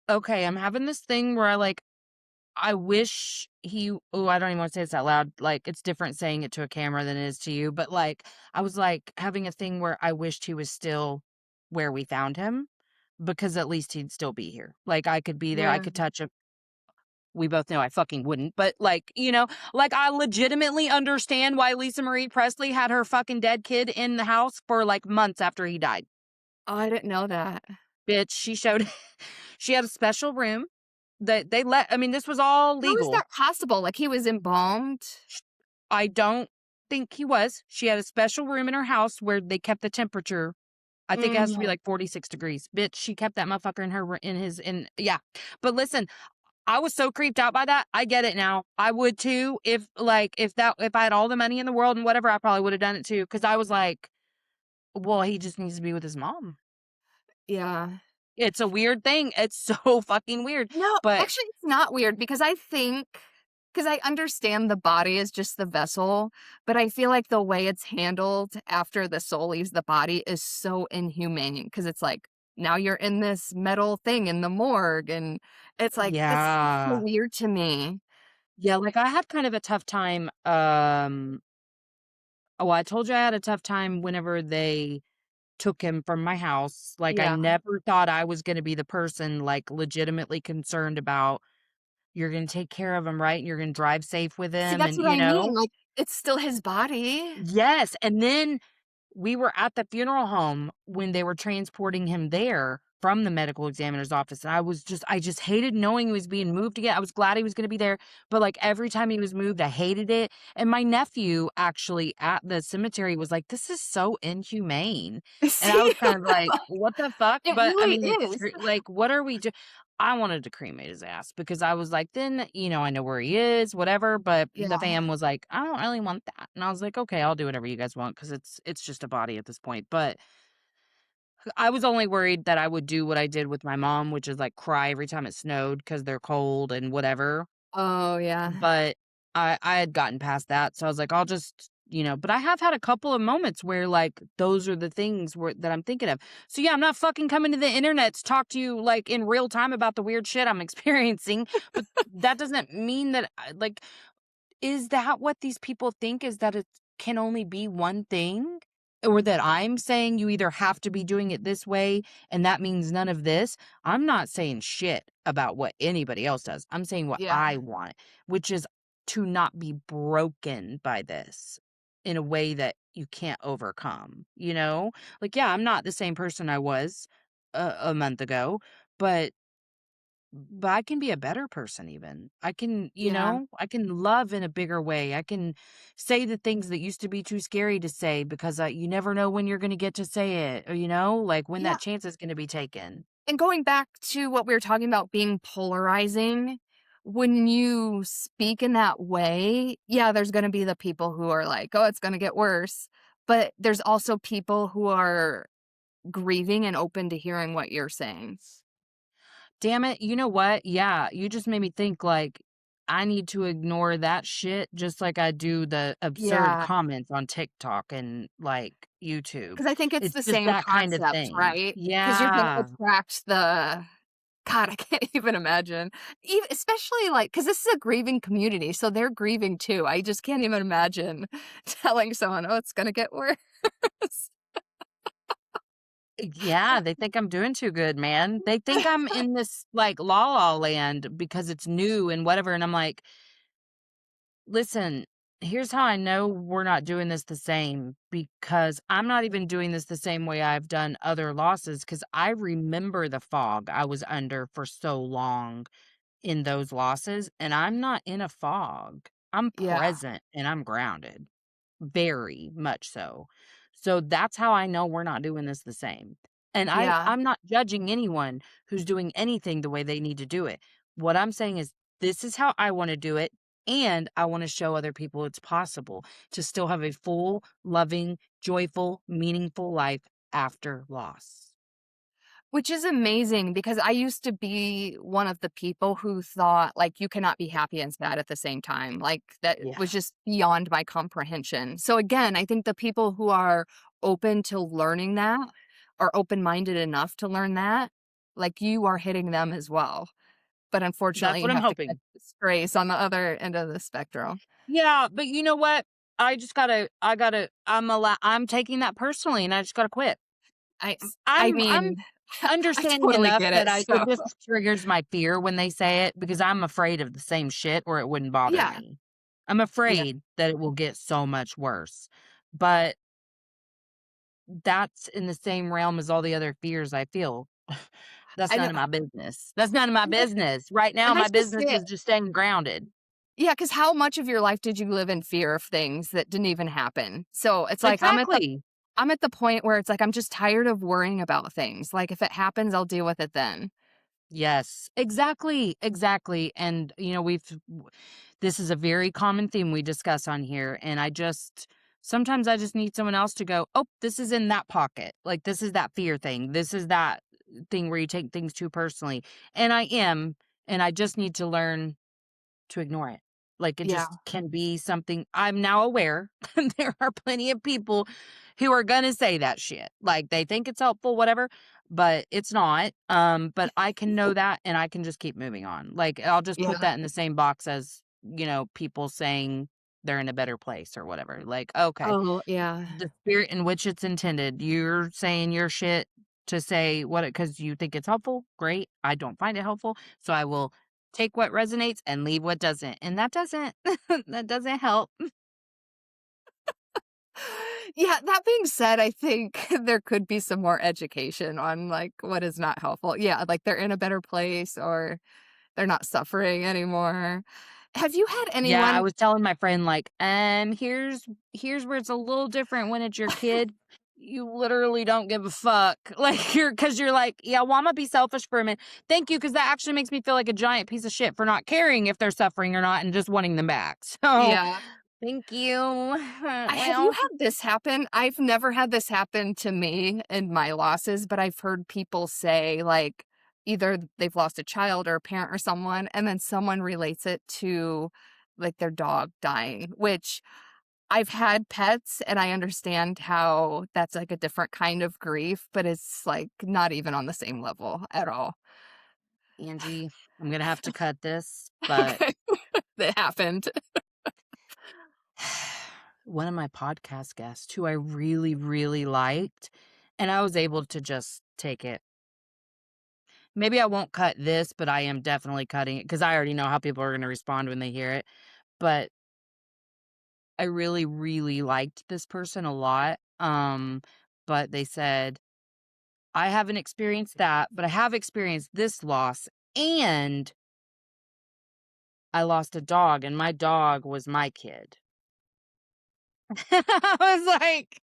okay, I'm having this thing where I wish I don't even wanna say this out loud, like, it's different saying it to a camera than it is to you, but, like, I was, like, having a thing where I wished he was still where we found him, because at least he'd still be here. Like, I could be there, I
Yeah.
could touch him. We both know I fucking wouldn't, but, like, like, I legitimately understand why Lisa Marie Presley had her fucking dead kid in the house for, like, months after he died.
Oh, I didn't know that.
Bitch, she showed she had a special room that they let I mean, this was all
How is
legal.
that possible? Like, he was embalmed?
I don't think he was. She had a special room in her house where they kept the temperature. I think it has to be
Mhm.
like 46 degrees. Bitch, she kept that motherfucker in yeah. But listen, I was so creeped out by that. I get it now. I would too if I had all the money in the world and whatever, I probably would have done it too cuz I was like, well, he just needs to be with his mom.
Yeah.
It's a weird thing. It's so fucking weird.
No,
But
actually, it's not weird because I understand the body is just the vessel, but I feel like the way it's handled after the soul leaves the body is so inhumane because it's like, now you're in this metal thing in the morgue, and it's like, that's so
yeah.
weird to me.
Yeah, like I had kind of a tough time oh, I told you I had a tough time whenever they took him from my house. Like, I
Yeah.
never thought I was gonna be the person, like, legitimately concerned about, "You're gonna take care of him, right? And you're gonna drive safe with
See,
him,"
that's
and,
what I mean, like, it's still his body.
Yes, and then we were at the funeral home when they were transporting him there from the medical examiner's office, and I just hated knowing he was being moved again. I was glad he was gonna be there, but, like, every time he was moved, I hated it, and my nephew actually at the cemetery was like, "This is so inhumane," and I
See?
was kind of like, "What the fuck?"
It
But, I
really
mean, it's
is.
true, like, what are we do I wanted to cremate his ass because I was like, then, I know where he is, whatever, but the
Yeah.
fam was like, "I don't really want that." And I was like, "Okay, I'll do whatever you guys want because it's just a body at this point." But I was only worried that I would do what I did with my mom, which is like cry every time it snowed because they're cold and whatever.
Oh, yeah.
But I had gotten past that, so I was like, I'll just, but I have had a couple of moments where like those are the things that I'm thinking of. So yeah, I'm not fucking coming to the internet to talk to you like in real time about the weird shit I'm experiencing, but that doesn't mean that like is that what these people think, is that it can only be one thing? Or that I'm saying you either have to be doing it this way and that means none of this? I'm not saying shit about what anybody else does. I'm saying what
Yeah.
I want, which is to not be broken by this in a way that you can't overcome, you know? Like, yeah, I'm not the same person I was. a month ago, but I can be a better person even. I can,
Yeah.
I can love in a bigger way. I can say the things that used to be too scary to say because you never know when you're going to get to say it or, like when
Yeah.
that chance is going to be taken.
And going back to what we were talking about being polarizing, when you speak in that way, yeah, there's gonna be the people who are like, "Oh, it's gonna get worse." But there's also people who are grieving and open to hearing what you're saying.
Damn it. You know what? Yeah. You just made me think like I need to ignore that shit just like I do the absurd
Yeah,
comments on TikTok and like YouTube.
because I think it's
It's
the
just
same
that kind of
concept,
thing.
right? Because 'Cause you're gonna
Yeah.
attract the God, I can't even imagine. Especially, like, because this is a grieving community, so they're grieving too. I just can't even imagine telling someone, "Oh, it's gonna get worse."
Yeah, they think I'm doing too good, man. They think I'm in this like la la land because it's new and whatever. And I'm like, listen, here's how I know we're not doing this the same because I'm not even doing this the same way I've done other losses because I remember the fog I was under for so long in those losses. And I'm not in a fog. I'm
Yeah,
present and I'm grounded. Very much so. So that's how I know we're not doing this the same. And
yeah.
I'm not judging anyone who's doing anything the way they need to do it. What I'm saying is this is how I want to do it and I want to show other people it's possible to still have a full, loving, joyful, meaningful life after loss.
Which is amazing because I used to be one of the people who thought, like, you cannot be happy and sad at the same time. Like, that
Yeah.
was just beyond my comprehension. So, again, I think the people who are open to learning that are open-minded enough to learn that, like, you are hitting them as well. But unfortunately,
That's
you
what I'm
have to catch
hoping.
this grace on the other end of the spectrum.
Yeah, but you know what? I'm taking that personally and I just gotta quit.
I
I'm
mean, I
understanding
totally
enough
get
that
it,
I
so
it just triggers my fear when they say it because I'm afraid of the same shit or it wouldn't bother
yeah,
me. I'm
yeah.
afraid that it will get so much worse. But that's in the same realm as all the other fears I feel. That's
I
none
know.
of my business. That's none of my business. Right now,
And
my
that's just
business
it.
is just staying grounded.
Yeah, because how much of your life did you live in fear of things that didn't even happen? So, it's like,
Exactly.
I'm at the point where it's like, I'm just tired of worrying about things. Like, if it happens, I'll deal with it then.
Yes, exactly, exactly. And this is a very common theme we discuss on here. And sometimes I just need someone else to go, oh, this is in that pocket. Like, this is that fear thing. This is that thing where you take things too personally. And I am, and I just need to learn to ignore it. Like, it
Yeah.
just can be something I'm now aware there are plenty of people who are gonna say that shit. Like, they think it's helpful, whatever, but it's not. But I can know that and I can just keep moving on. Like, I'll just put
Yeah.
that in the same box as, people saying they're in a better place or whatever. Like, okay,
Oh, yeah.
the spirit in which it's intended. You're saying your shit to say what it because you think it's helpful. Great. I don't find it helpful. So I will take what resonates and leave what doesn't. And that doesn't that doesn't help.
Yeah, that being said, I think there could be some more education on, like, what is not helpful. Yeah, like, they're in a better place or they're not suffering anymore. Have you had
Yeah, I
anyone
was telling my friend like, here's where it's a little different when it's your kid. You literally don't give a fuck. Like because you're like, yeah, well, I'm gonna be selfish for a minute. Thank you, because that actually makes me feel like a giant piece of shit for not caring if they're suffering or not and just wanting them back. So
Yeah.
thank you.
Have you
Well,
had this happen? I've never had this happen to me in my losses, but I've heard people say, like, either they've lost a child or a parent or someone, and then someone relates it to, like, their dog dying, which I've had pets, and I understand how that's, like, a different kind of grief, but it's, like, not even on the same level at all.
Angie, I'm gonna have to cut this, but
Okay. That happened.
one of my podcast guests who I really, really liked, and I was able to just take it. Maybe I won't cut this, but I am definitely cutting it because I already know how people are going to respond when they hear it. But I really, really liked this person a lot. But they said, I haven't experienced that, but I have experienced this loss, and I lost a dog, and my dog was my kid. I was like,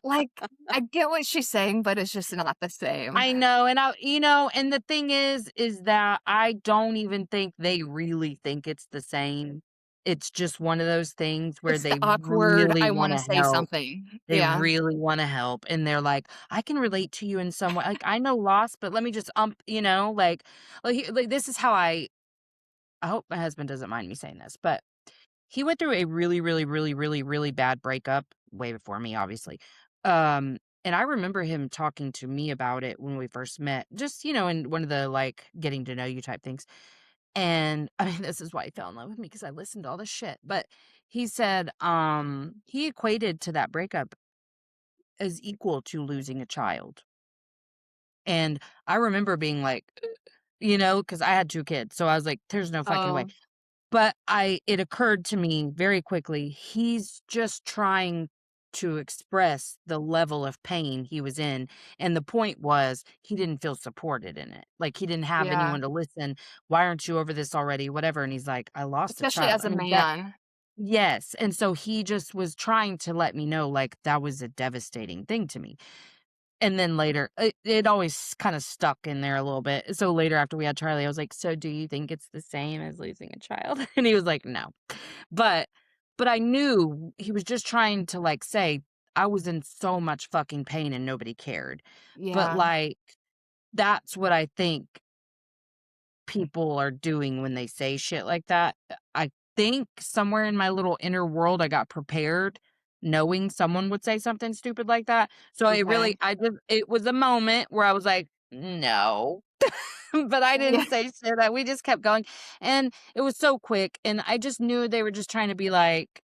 Like, I get what she's saying, but it's just not the same.
I know, and and the thing is that I don't even think they really think it's the same. It's just one of those things where
It's the
they
awkward,
really
I wanna
wanna
say
help.
something.
They
Yeah.
really wanna help, and they're like, "I can relate to you in some way." Like, I know loss, but let me just, like, this is how I hope my husband doesn't mind me saying this, but he went through a really, really, really, really, really bad breakup way before me, obviously. And I remember him talking to me about it when we first met, just, in one of the like getting to know you type things. And I mean, this is why he fell in love with me because I listened to all this shit. But he said, he equated to that breakup as equal to losing a child. And I remember being like, because I had 2 kids. So I was like, there's no fucking way.
Oh,
But it occurred to me very quickly, he's just trying to express the level of pain he was in, and the point was, he didn't feel supported in it. Like, he didn't have
yeah.
anyone to listen, "Why aren't you over this already?" Whatever, and he's like, "I lost a
Especially
child."
as
I
a
mean, that
man.
yes, and so he just was trying to let me know, like, that was a devastating thing to me. And then later, it always kinda stuck in there a little bit. So later after we had Charlie, I was like, "So do you think it's the same as losing a child?" And he was like, "No." But I knew he was just trying to, like, say, I was in so much fucking pain and nobody cared. But,
Yeah.
like, that's what I think people are doing when they say shit like that. I think somewhere in my little inner world, I got prepared knowing someone would say something stupid like that. So
Okay.
it was a moment where I was like, no, but I
Yeah.
didn't say shit. We just kept going. And it was so quick. And I just knew they were just trying to be like,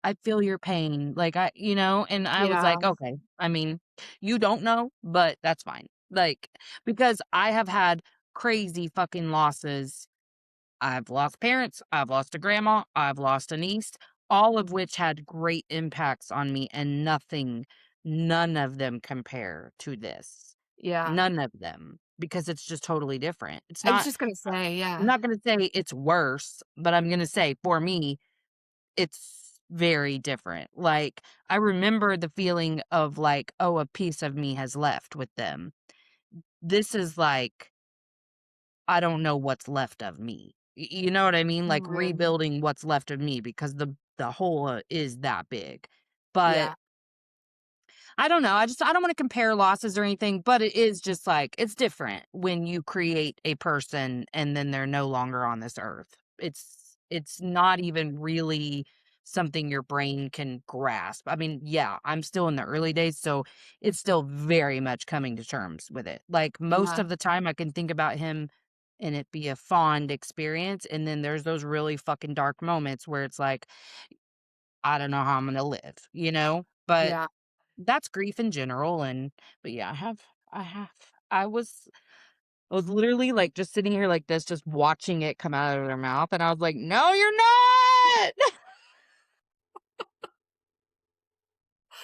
I feel your pain. Like, and I was
Yeah.
like, okay, I mean, you don't know, but that's fine. Like, because I have had crazy fucking losses. I've lost parents, I've lost a grandma, I've lost a niece, all of which had great impacts on me, and none of them compare to this.
Yeah.
None of them, because it's just totally different.
I was just gonna say,
I'm
yeah.
not gonna say it's worse, but I'm gonna say for me, it's very different. Like, I remember the feeling of like, oh, a piece of me has left with them. This is like, I don't know what's left of me. You know what I mean? Like
Mhm.
rebuilding what's left of me because the hole is that big. But
Yeah.
I don't know. I don't want to compare losses or anything, but it is just like it's different when you create a person and then they're no longer on this earth. It's not even really something your brain can grasp. I mean, yeah, I'm still in the early days, so it's still very much coming to terms with it. Like most
Yeah.
of the time I can think about him and it be a fond experience, and then there's those really fucking dark moments where it's like I don't know how I'm going to live. But
Yeah.
that's grief in general, but yeah, I have I was I was literally, like, just sitting here like this, just watching it come out of their mouth, and I was like, "No, you're not!"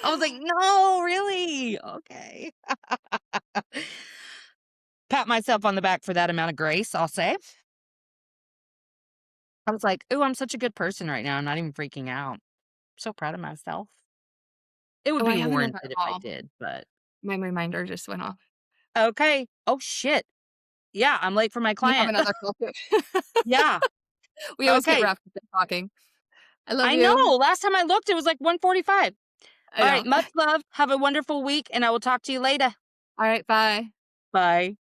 I was like, "No, really? Okay." Pat myself on the back for that amount of grace, I'll say. I was like, "Ooh, I'm such a good person right now, I'm not even freaking out. So proud of myself." It would
Oh, I
be
have another
warranted if I
call.
did, but
My reminder just went off.
okay. Oh, shit. Yeah, I'm late for my
You have
client.
another call too.
Yeah,
We always get
okay.
wrapped up in talking. I love
I
you.
know, last time I looked, it was like 1:45.
I
Alright,
know.
much love, have a wonderful week, and I will talk to you later.
Alright, bye.
Bye.